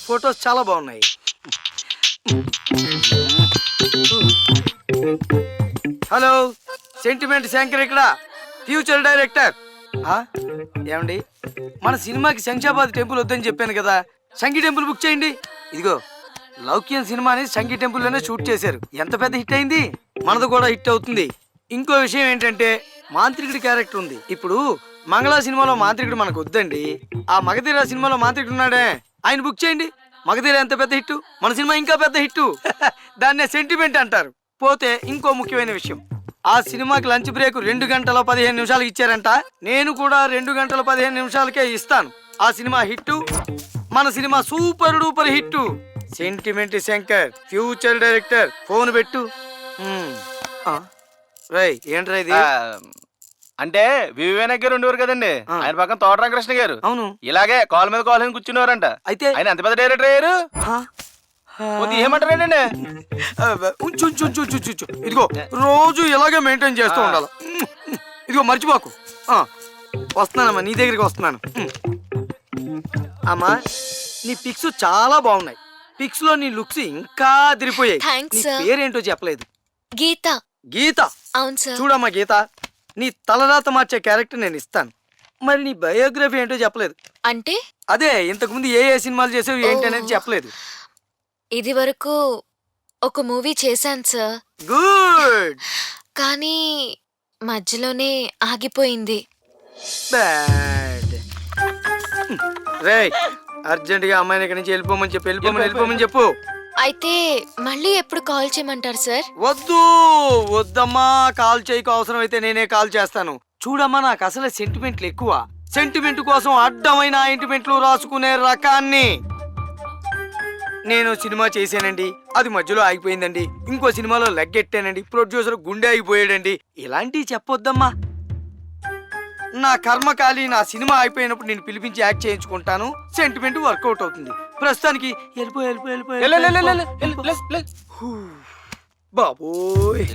Photos చాలా బాగున్నాయి. Hello, sentiment Shankar ఇక్కడ, ఫ్యూచర్ డైరెక్టర్. ఏమండి, మన సినిమాకి శంషాబాద్ టెంపుల్ వద్దని చెప్పాను కదా, సంగీ టెంపుల్ బుక్ చేయండి. ఇదిగో లౌక్యం సినిమాని సంగీ టెంపుల్లోనే షూట్ చేశారు. ఎంత పెద్ద హిట్ అయింది, మనది కూడా హిట్ అవుతుంది. ఇంకో విషయం ఏంటంటే మాంత్రికుడి క్యారెక్టర్ ఉంది. ఇప్పుడు మంగళ సినిమాలో మాంత్రికుడు మనకు వద్దండి, ఆ మగధీర సినిమాలో మాంత్రికుడు ఉన్నాడే, ఆయన బుక్ చేయండి. మగధీర ఎంత పెద్ద హిట్, మన సినిమా ఇంకా పెద్ద హిట్. దాన్నే సెంటిమెంట్ అంటారు. పోతే ఇంకో ముఖ్యమైన విషయం, ఆ సినిమాకి లంచ్ బ్రేక్ 2 గంటల 15 నిమిషాలకు ఇచ్చారంట. నేను కూడా 2 గంటల 15 నిమిషాలకే ఇస్తాను. ఆ సినిమా హిట్, మన cinema super duper hit. Sentiment Shankar, future director, phone పెట్టు. రై ఏంట్రా ఇది? అంటే వివేనగ్గర ఉండేవారు కదండి, ఆయన పక్కన తోటరామకృష్ణ గారు. అవును, ఇలాగే కాల్ మీద కాల్ కూర్చునేవారంట. అయితే ఆయన ఎంత పెద్ద డైరెక్టర్ అయ్యారు. ఏమంటారండి? ఇదిగో రోజు ఇలాగే మెయింటైన్ చేస్తూ ఉండాలి. ఇదిగో మర్చిపోకు. వస్తున్నానమ్మా, నీ దగ్గరికి వస్తున్నాను. అమ్మా, నీ పిక్స్ చాలా బాగున్నాయి. పిక్స్ లో నీ లుక్స్ ఇంకా అదిరిపోయాయి. నీ పేరేంటో చెప్పలేదు. గీత. గీత? అవును సార్. చూడమ్మా గీత, నీ తలరాత మార్చే క్యారెక్టర్ నేను ఇస్తాను. మరి నీ బయోగ్రఫీ ఏంటో చెప్పలేదు. అంటే అదే ఇంతకు ముందు ఏ సినిమాలు చేసావు ఏంటి అనేది చెప్పలేదు. ఇది వరకు ఒక మూవీ చేశాను సార్. గుడ్. కానీ మధ్యలోనే ఆగిపోయింది. బ్యాడ్. రేయ్, అర్జెంట్ గా అమ్మాయిని ఇక్కడి నుంచి వెళ్ళిపోమని చెప్పు. వెళ్ళిపోమని చెప్పు. అయితే మళ్ళీ ఎప్పుడు కాల్ చేయమంటారు సార్? వద్దమ్మా, కాల్ చేయకు. అవసరం అయితే నేనే కాల్ చేస్తాను. చూడమ్మా, నాకు అసలే సెంటిమెంట్లు ఎక్కువ. సెంటిమెంట్ కోసం అడ్డమైన ఆయింట్మెంట్లు రాసుకునే రకాన్ని. నేను సినిమా చేశానండి, అది మధ్యలో ఆగిపోయిందండి. ఇంకో సినిమాలో లెగ్గెట్టానండి, ప్రొడ్యూసర్ గుండె ఆగిపోయాడండి. ఇలాంటివి చెప్పొద్దమ్మా. నా కర్మకాలి, నా సినిమా అయిపోయినప్పుడు నేను పిలిపించి యాక్ట్ చేయించుకుంటాను. సెంటిమెంట్ వర్కౌట్ అవుతుంది. ప్రస్తుతానికి వెళ్ళిపో. బాబోయ్.